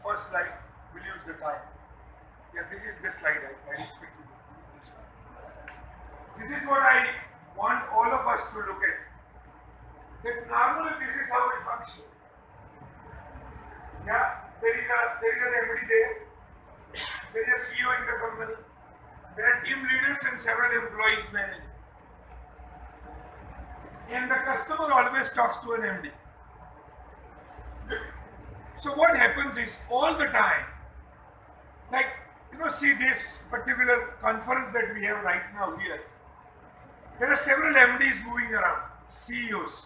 first slide. We'll use the time. Yeah, this is the slide I respect you. This is what I want all of us to look at. That normally this is how it functions. Yeah, there is an MD there. There is a CEO in the company. There are team leaders and several employees managing. And the customer always talks to an MD. So what happens is all the time, like, see this particular conference that we have right now here. There are several MDs moving around, CEOs.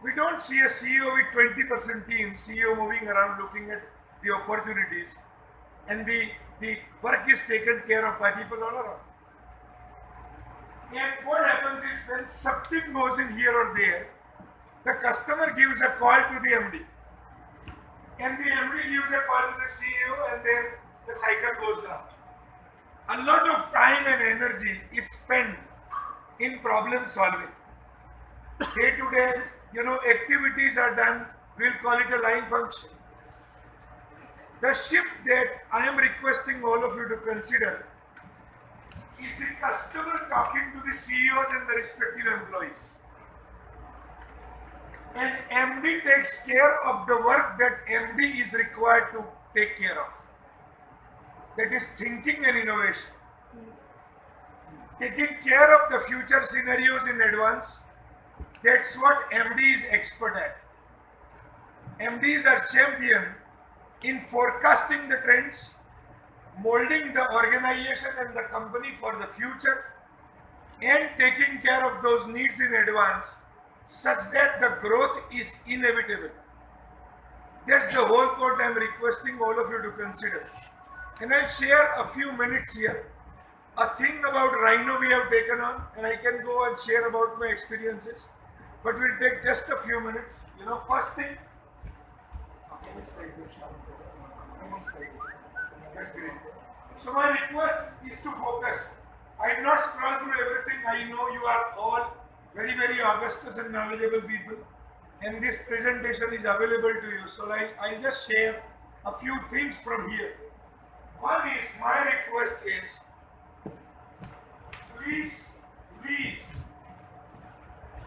We don't see a CEO with 20% team, CEO moving around looking at the opportunities, and the work is taken care of by people all around. And what happens is when something goes in here or there, the customer gives a call to the MD. And the MD gives a call to the CEO, and then the cycle goes down. A lot of time and energy is spent in problem solving. Day to day, activities are done, we'll call it a line function. The shift that I am requesting all of you to consider is the customer talking to the CEOs and the respective employees. And MD takes care of the work that MD is required to take care of. That is thinking and innovation. Taking care of the future scenarios in advance. That's what MD is expert at. MDs are champion in forecasting the trends, molding the organization and the company for the future, and taking care of those needs in advance such that the growth is inevitable. That's the whole point I am requesting all of you to consider. And I'll share a few minutes here. A thing about Rhino we have taken on, and I can go and share about my experiences, but we'll take just a few minutes. First thing, that's great. So my request is to focus. I will not scroll through everything. I know you are all very, very august and knowledgeable people, and this presentation is available to you. So I'll just share a few things from here. One is, my request is, please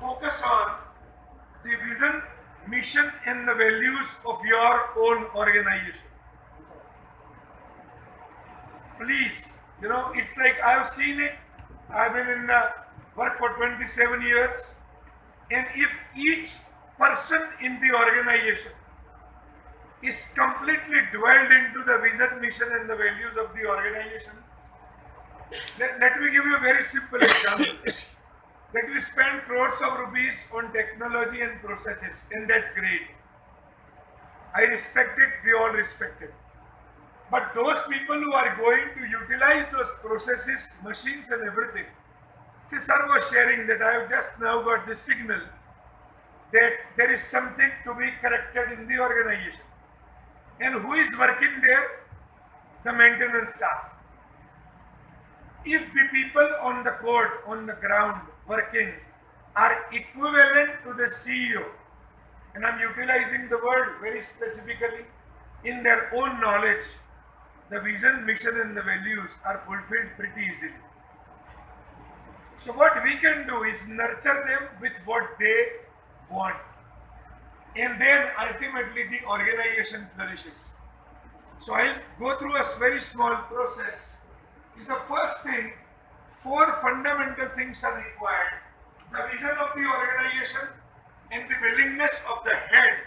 focus on the vision, mission and the values of your own organization. Please, it's like I've seen it. I've been in the work for 27 years, and if each person in the organization is completely dwelled into the vision, mission and the values of the organization, let me give you a very simple example. That we spend crores of rupees on technology and processes, and that's great. I respect it, we all respect it. But those people who are going to utilize those processes, machines and everything, see, sir was sharing that I have just now got the signal that there is something to be corrected in the organization. And who is working there? The maintenance staff. If the people on the court, on the ground, working are equivalent to the CEO, and I'm utilizing the word very specifically, in their own knowledge, the vision, mission and the values are fulfilled pretty easily. So what we can do is nurture them with what they want, and then ultimately the organization flourishes. So I'll go through a very small process. Is the first thing, 4 fundamental things are required. The vision of the organization and the willingness of the head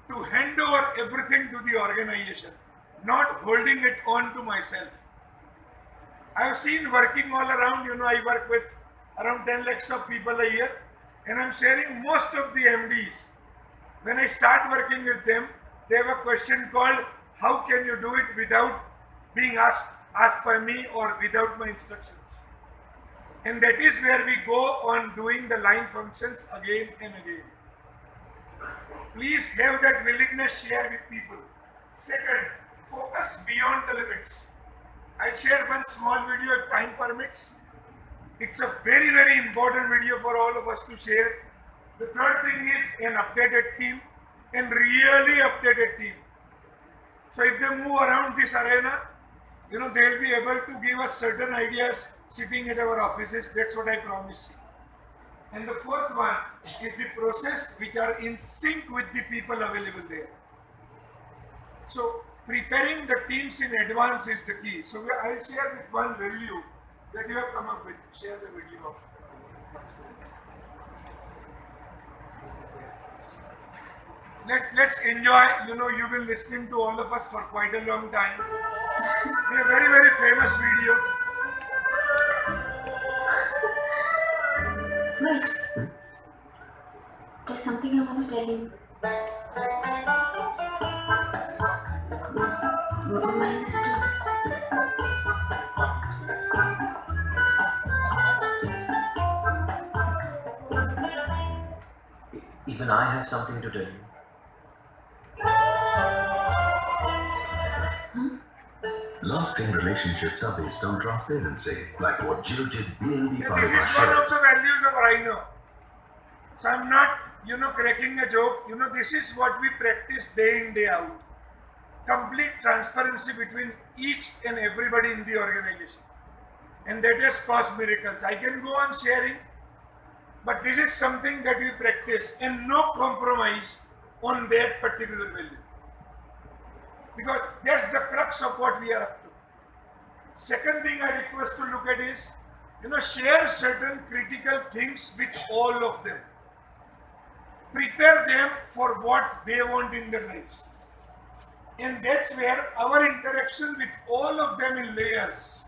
to hand over everything to the organization, not holding it on to myself. I have seen working all around, I work with around 10 lakhs of people a year, and I'm sharing most of the MDs. When I start working with them, they have a question called, how can you do it without being asked by me or without my instructions? And that is where we go on doing the line functions again and again. Please have that willingness share with people. Second, focus beyond the limits. I'll share one small video if time permits. It's a very, very important video for all of us to share. The third thing is an updated team, and really updated team. So if they move around this arena, they'll be able to give us certain ideas sitting at our offices. That's what I promise you. And the fourth one is the process which are in sync with the people available there. So preparing the teams in advance is the key. So I'll share with one value that you have come up with. Share the video of Let's enjoy. You've been listening to all of us for quite a long time. It's a very, very famous video. Wait. There's something I want to tell you. Mine is too. Even I have something to tell you. Lasting relationships are based on transparency, like what Jill did BNB This is one of the values of Rhino. So I'm not, cracking a joke. This is what we practice day in, day out. Complete transparency between each and everybody in the organization. And that has caused miracles. I can go on sharing, but this is something that we practice and no compromise on that particular value. Because that's the crux of what we are up to. Second thing I request to look at is, share certain critical things with all of them. Prepare them for what they want in their lives. And that's where our interaction with all of them in layers,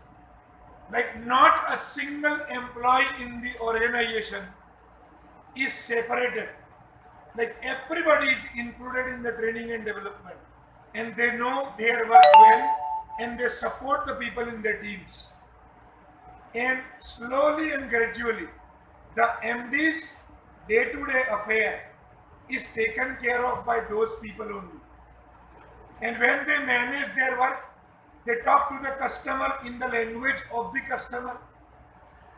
like not a single employee in the organization is separated. Like everybody is included in the training and development. And they know their work well and they support the people in their teams. And slowly and gradually, the MD's day-to-day affair is taken care of by those people only. And when they manage their work, they talk to the customer in the language of the customer.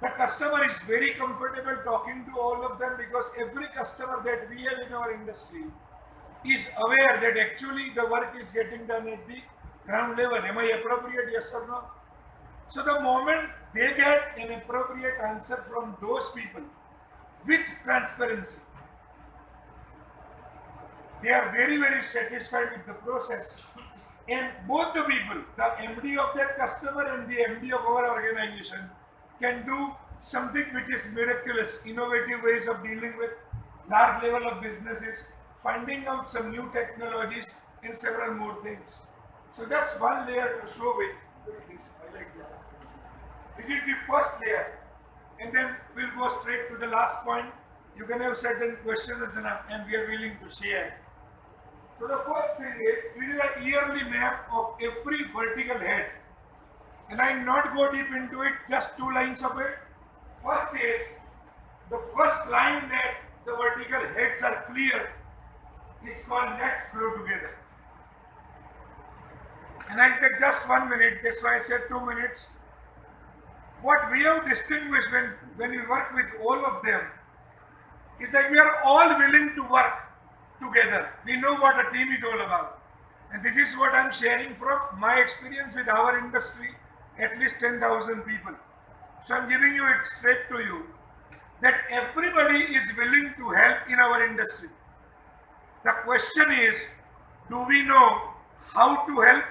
The customer is very comfortable talking to all of them because every customer that we have in our industry is aware that actually the work is getting done at the ground level. Am I appropriate, yes or no? So the moment they get an appropriate answer from those people with transparency, they are very, very satisfied with the process. And both the people, the MD of that customer and the MD of our organization, can do something which is miraculous, innovative ways of dealing with large level of businesses, finding out some new technologies and several more things. So that's one layer to show with. Look at this, I like this. This is the first layer. And then we'll go straight to the last point. You can have certain questions and we are willing to share. So the first thing is, this is a yearly map of every vertical head. And I will not go deep into it, just 2 lines of it. First is, the first line that the vertical heads are clear is called let's grow together. And I'll take just 1 minute, that's why I said 2 minutes. What we have distinguished when we work with all of them is that we are all willing to work together. We know what a team is all about. And this is what I'm sharing from my experience with our industry, at least 10,000 people. So I'm giving you it straight to you, that everybody is willing to help in our industry. The question is, do we know how to help?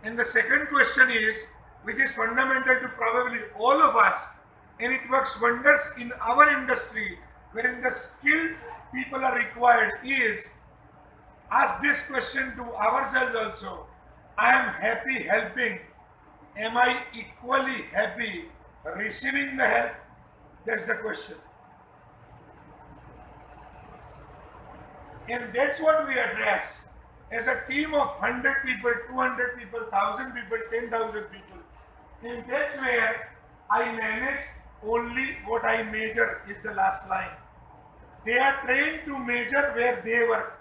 And the second question is, which is fundamental to probably all of us, and it works wonders in our industry, wherein the skilled people are required, is ask this question to ourselves also. I am happy helping. Am I equally happy receiving the help? That's the question. And that's what we address as a team of 100 people, 200 people, 1,000 people, 10,000 people. And that's where I manage only what I measure is the last line. They are trained to measure where they work.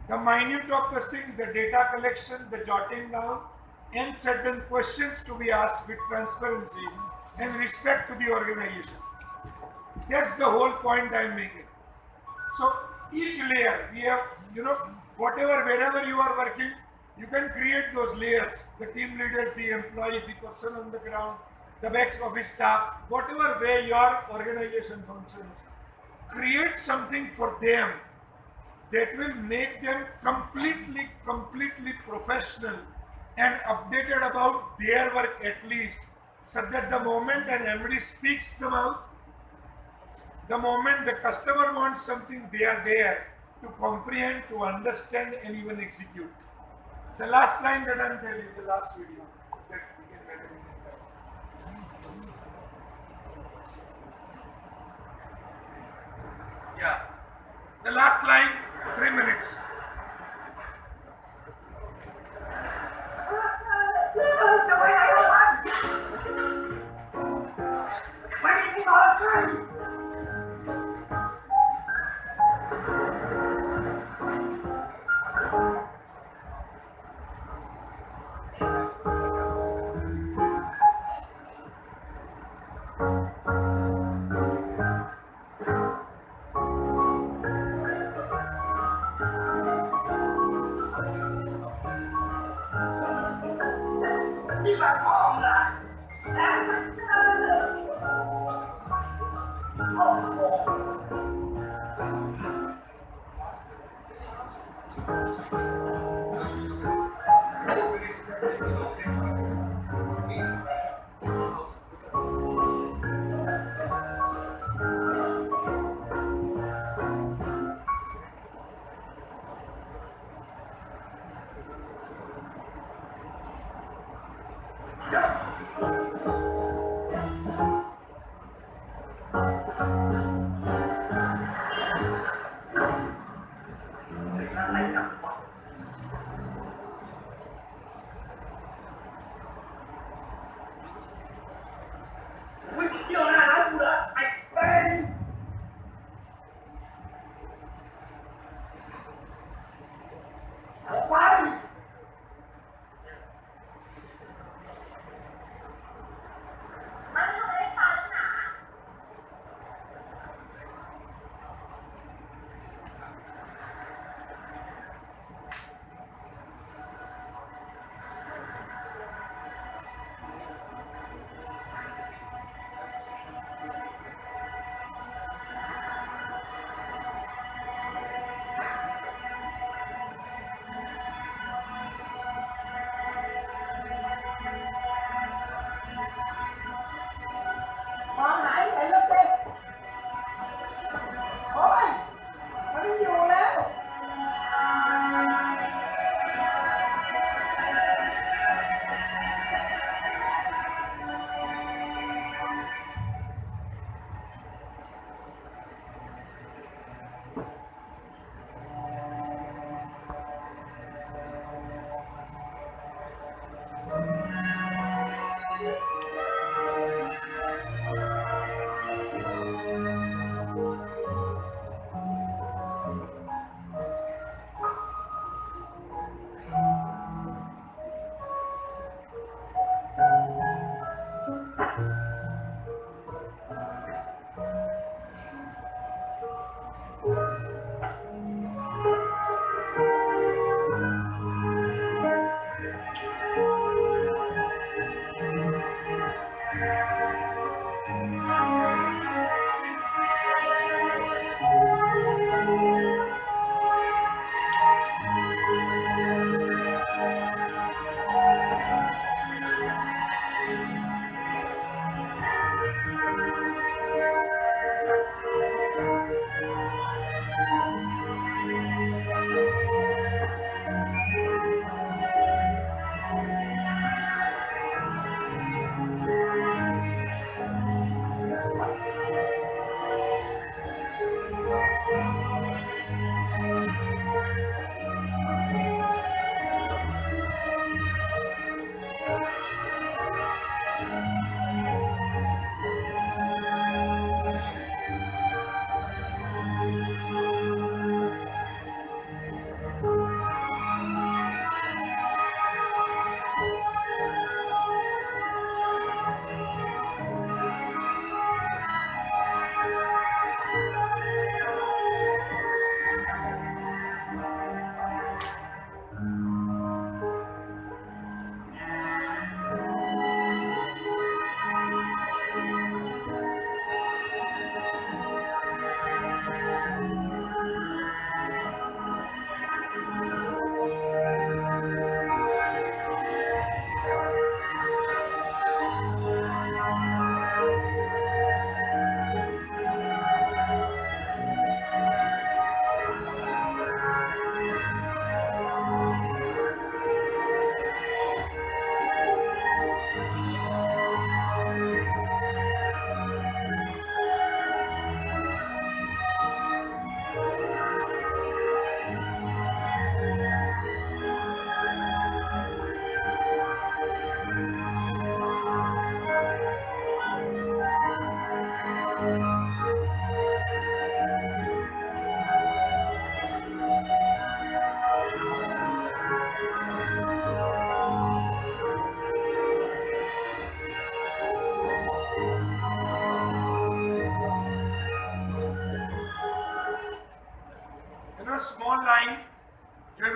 The minute of the things, the data collection, the jotting down, and certain questions to be asked with transparency and respect to the organization. That's the whole point I'm making. So each layer, we have, whatever, wherever you are working, You can create those layers, the team leaders, the employees, the person on the ground, the back office staff, whatever way your organization functions. Create something for them that will make them completely professional and updated about their work at least, so that the moment an MD speaks them out, the moment the customer wants something, they are there to comprehend, to understand, and even execute. The last line that I'm telling you, the last video that we can get in. Yeah. The last line, 3 minutes.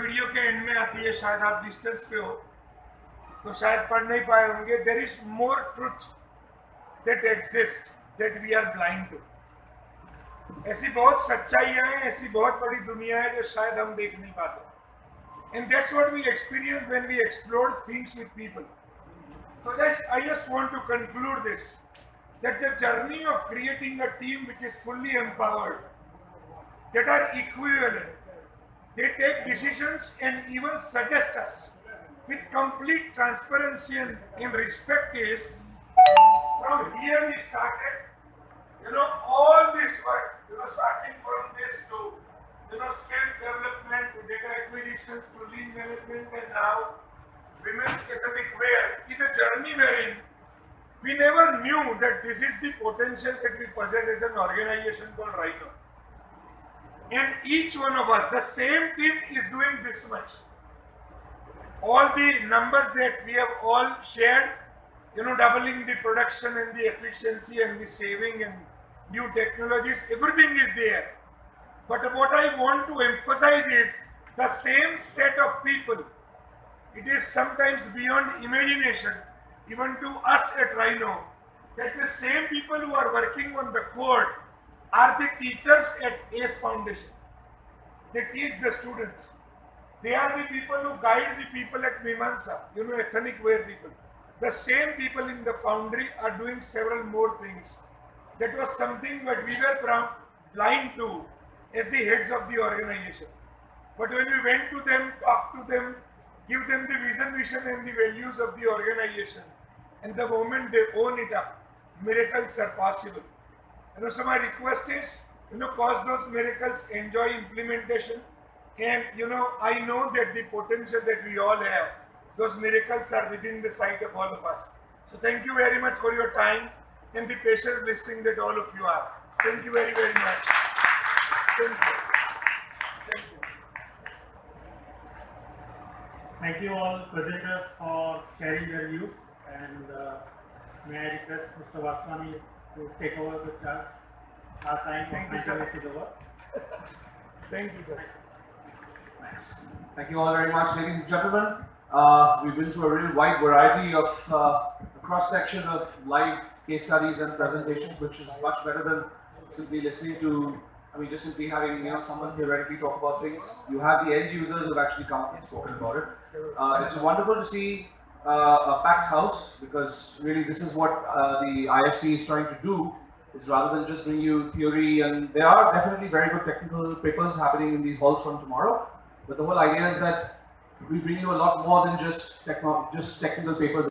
Video के and में आती है, शायद आप distance पे हो तो शायद पढ़ नहीं पाए होंगे. There is more truth that exist that we are blind to. ऐसी बहुत सच्चाइयां हैं, ऐसी बहुत बड़ी दुनिया है जो शायद हम देख नहीं पाते. And that's what we experience when we explore things with people. So I just want to conclude this, that the journey of creating a team which is fully empowered, that are equivalent, they take decisions and even suggest us with complete transparency and respect is, from here we started, all this work, starting from this to skill development, to data acquisitions, to lean management, and now women's ethnic wear is a journey wherein we never knew that this is the potential that we possess as an organization called Rhino. And each one of us, the same team is doing this much. All the numbers that we have all shared, doubling the production and the efficiency and the saving and new technologies, everything is there. But what I want to emphasize is the same set of people. It is sometimes beyond imagination, even to us at Rhino, that the same people who are working on the code are the teachers at ACE Foundation. They teach the students. They are the people who guide the people at Mimamsa, ethnic wear people. The same people in the foundry are doing several more things. That was something that we were blind to as the heads of the organization. But when we went to them, talked to them, give them the vision and the values of the organization, and the moment they own it up, miracles are possible. So my request is, cause those miracles, enjoy implementation, and I know that the potential that we all have, those miracles are within the sight of all of us. So thank you very much for your time and the patient listening that all of you are. Thank you very, very much. Thank you. Thank you. Thank you all presenters for sharing their views, and may I request Mr. Vaswani to take over the charge. Our time of 90 minutes is over. Thank you, sir. Thanks. Thank you all very much, ladies and gentlemen. We've been through a really wide variety of a cross-section of live case studies and presentations, which is much better than simply listening to, just simply having someone theoretically talk about things. You have the end users who've actually come up and spoken about it. It's wonderful to see a packed house, because really this is what the IFC is trying to do, is rather than just bring you theory, and there are definitely very good technical papers happening in these halls from tomorrow, but the whole idea is that we bring you a lot more than just technical papers.